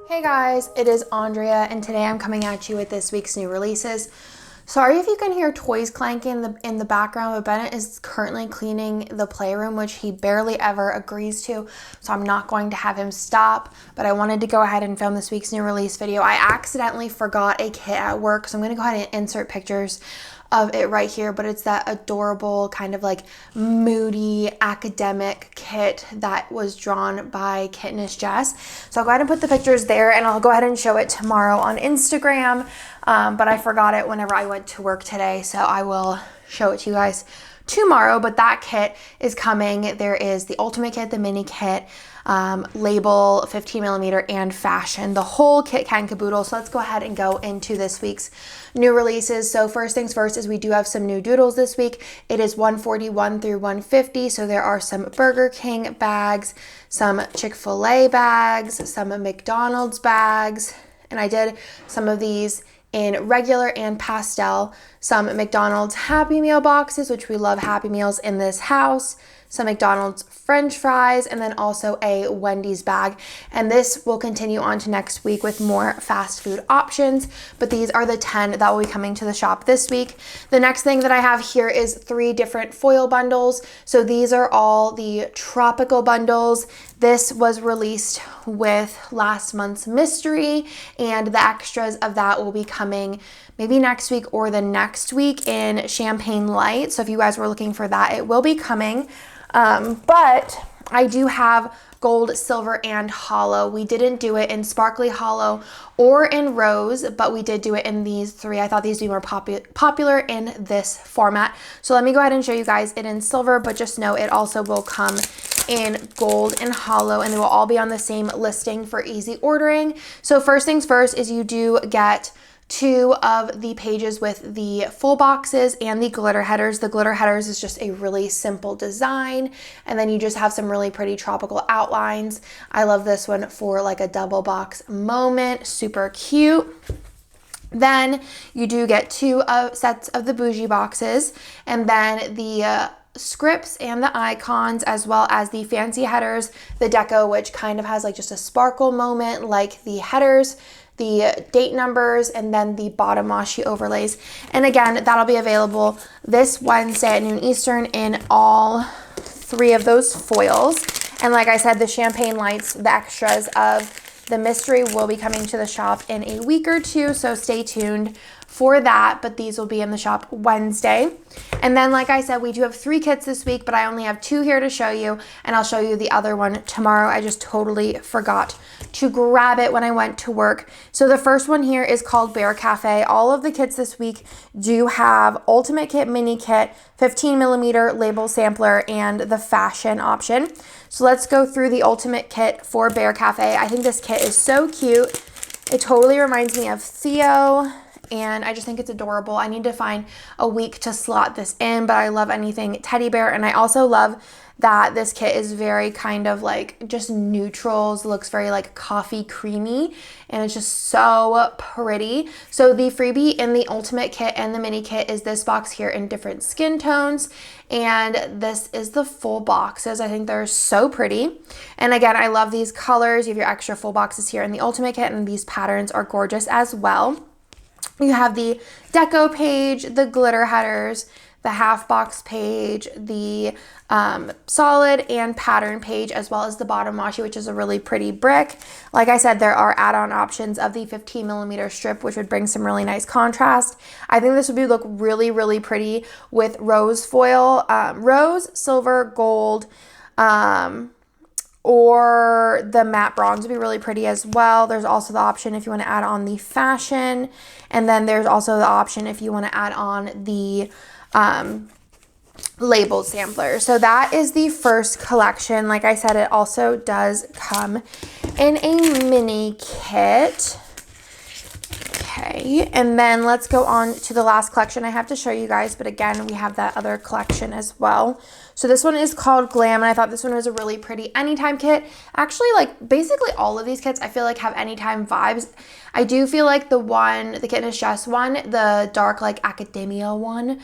Hey guys, it is Andrea and today I'm coming at you with this week's new releases. Sorry if you can hear toys clanking in the background, but Bennett is currently cleaning the playroom, which he barely ever agrees to, so I'm not going to have him stop, but I wanted to go ahead and film this week's new release video. I accidentally forgot a kit at work, so I'm going to go ahead and insert pictures of it right here, but it's that adorable kind of like moody academic kit that was drawn by Kittenish Jess. So I'll go ahead and put the pictures there and I'll go ahead and show it tomorrow on Instagram, but I forgot it whenever I went to work today, so I will show it to you guys tomorrow. But that kit is coming. There is the ultimate kit, the mini kit, label, 15mm, and fashion, the whole kit and caboodle. So let's go ahead and go into this week's new releases. So first things first is we do have some new Doodles this week. It is 141 through 150. So there are some Burger King bags, some Chick-fil-A bags, some McDonald's bags, and I did some of these in regular and pastel, some McDonald's Happy Meal boxes, which we love Happy Meals in this house, some McDonald's French fries, and then also a Wendy's bag. And this will continue on to next week with more fast food options, but these are the 10 that will be coming to the shop this week. The next thing that I have here is 3 different foil bundles. So these are all the tropical bundles. This was released with last month's mystery, and the extras of that will be coming maybe next week or the next week in Champagne Light. So if you guys were looking for that, it will be coming. But I do have gold, silver, and holo. We didn't do it in sparkly holo or in rose, but we did do it in these 3. I thought these would be more popular in this format. So let me go ahead and show you guys it in silver, but just know it also will come in gold and holo, and they will all be on the same listing for easy ordering. So first things first is you do get 2 of the pages with the full boxes and the glitter headers. The glitter headers is just a really simple design, and then you just have some really pretty tropical outlines. I love this one for like a double box moment, super cute. Then you do get 2 sets of the bougie boxes, and then the scripts and the icons, as well as the fancy headers, the deco, which kind of has like just a sparkle moment like the headers, the date numbers, and then the bottom washi overlays. And again, that'll be available this Wednesday at noon Eastern in all 3 of those foils. And like I said, the Champagne Lights, the extras of the mystery, will be coming to the shop in a week or 2, so stay tuned for that, but these will be in the shop Wednesday. And then like I said, we do have 3 kits this week, but I only have 2 here to show you, and I'll show you the other one tomorrow. I just totally forgot to grab it when I went to work. So the first one here is called Bear Cafe. All of the kits this week do have ultimate kit, mini kit, 15mm label sampler, and the fashion option. So let's go through the ultimate kit for Bear Cafe. I think this kit is so cute. It totally reminds me of Theo, and I just think it's adorable. I need to find a week to slot this in, but I love anything teddy bear. And I also love that this kit is very kind of like just neutrals, looks very like coffee creamy, and it's just so pretty. So the freebie in the ultimate kit and the mini kit is this box here in different skin tones, and this is the full boxes. I think they're so pretty. And again, I love these colors. You have your extra full boxes here in the ultimate kit, and these patterns are gorgeous as well. You have the deco page, the glitter headers, the half box page, the solid and pattern page, as well as the bottom washi, which is a really pretty brick. Like I said, there are add-on options of the 15mm strip, which would bring some really nice contrast. I think this would look really, really pretty with rose foil, rose, silver, gold, or the matte bronze would be really pretty as well. There's also the option if you want to add on the fashion, and then there's also the option if you want to add on the labeled sampler. So that is the first collection. Like I said, it also does come in a mini kit. Okay, and then let's go on to the last collection I have to show you guys, but again, we have that other collection as well. So this one is called Glam, and I thought this one was a really pretty anytime kit. Actually, like basically all of these kits I feel like have anytime vibes. I do feel like the Kit and Chess one, the dark like academia one,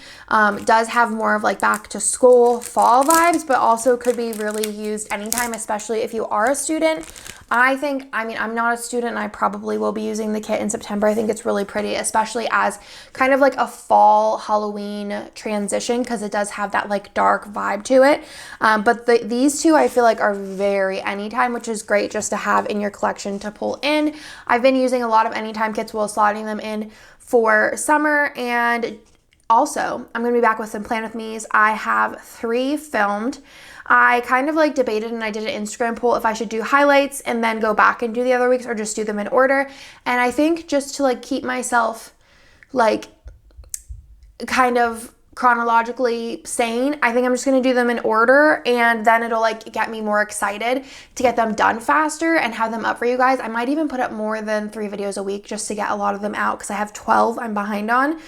does have more of like back to school fall vibes, but also could be really used anytime, especially if you are a student. I mean, I'm not a student and I probably will be using the kit in September. I think it's really pretty, especially as kind of like a fall Halloween transition, because it does have that like dark vibe to it. But these two I feel like are very anytime, which is great just to have in your collection to pull in. I've been using a lot of anytime kits while slotting them in for summer, and also I'm going to be back with some Plan With Me's. I have 3 filmed. I kind of like debated, and I did an Instagram poll if I should do highlights and then go back and do the other weeks or just do them in order. And I think just to like keep myself like kind of chronologically sane, I think I'm just going to do them in order, and then it'll like get me more excited to get them done faster and have them up for you guys. I might even put up more than 3 videos a week just to get a lot of them out, because I have 12 I'm behind on.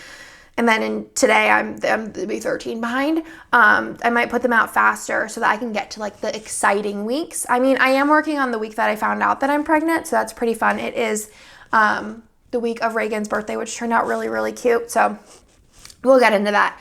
And then today I'm to be 13 behind. I might put them out faster so that I can get to like the exciting weeks. I mean, I am working on the week that I found out that I'm pregnant, so that's pretty fun. It is the week of Reagan's birthday, which turned out really, really cute. So we'll get into that.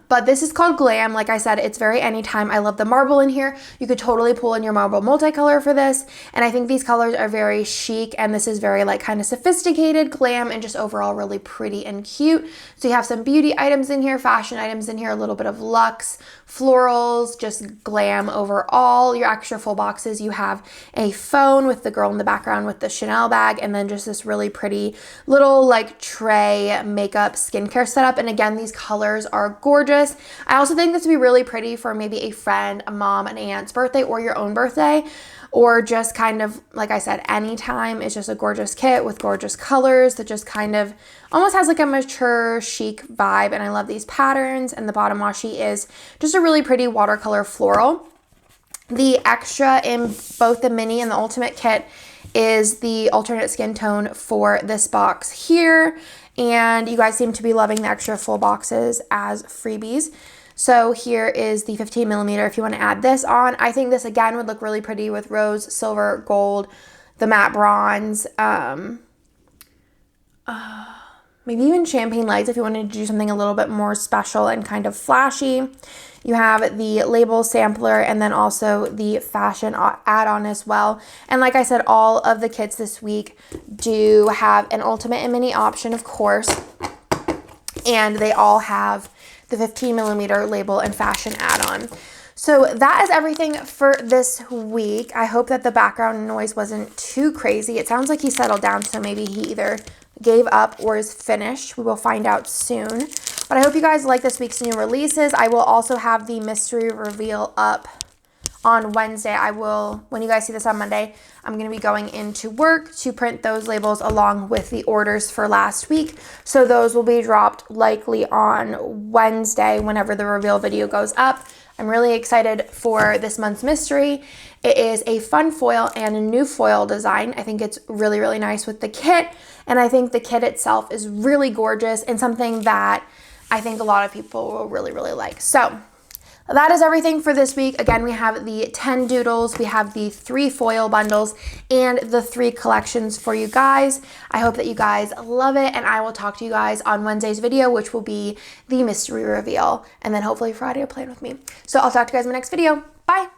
But this is called Glam. Like I said, it's very anytime. I love the marble in here. You could totally pull in your marble multicolor for this. And I think these colors are very chic, and this is very like kind of sophisticated glam and just overall really pretty and cute. So you have some beauty items in here, fashion items in here, a little bit of luxe, florals, just glam overall. Your extra full boxes, you have a phone with the girl in the background with the Chanel bag, and then just this really pretty little like tray makeup skincare setup. And again, these colors are gorgeous. I also think this would be really pretty for maybe a friend, a mom, an aunt's birthday, or your own birthday, or just kind of, like I said, anytime. It's just a gorgeous kit with gorgeous colors that just kind of almost has like a mature, chic vibe. And I love these patterns. And the bottom washi is just a really pretty watercolor floral. The extra in both the mini and the ultimate kit is the alternate skin tone for this box here. And you guys seem to be loving the extra full boxes as freebies. So here is the 15 millimeter if you want to add this on. I think this again would look really pretty with rose, silver, gold, the matte bronze, maybe even champagne lights if you wanted to do something a little bit more special and kind of flashy. You have the label sampler and then also the fashion add-on as well. And like I said, all of the kits this week do have an ultimate and mini option, of course. And they all have the 15 millimeter label and fashion add-on. So that is everything for this week. I hope that the background noise wasn't too crazy. It sounds like he settled down, so maybe he either gave up or is finished. We will find out soon. But I hope you guys like this week's new releases. I will also have the mystery reveal up on Wednesday. When you guys see this on Monday, I'm going to be going into work to print those labels along with the orders for last week. So those will be dropped likely on Wednesday whenever the reveal video goes up. I'm really excited for this month's mystery. It is a fun foil and a new foil design. I think it's really, really nice with the kit. And I think the kit itself is really gorgeous and something that I think a lot of people will really, really like. So that is everything for this week. Again, we have the 10 doodles, we have the 3 foil bundles, and the 3 collections for you guys. I hope that you guys love it, and I will talk to you guys on Wednesday's video, which will be the mystery reveal, and then hopefully Friday a Plan With Me. So I'll talk to you guys in my next video. Bye!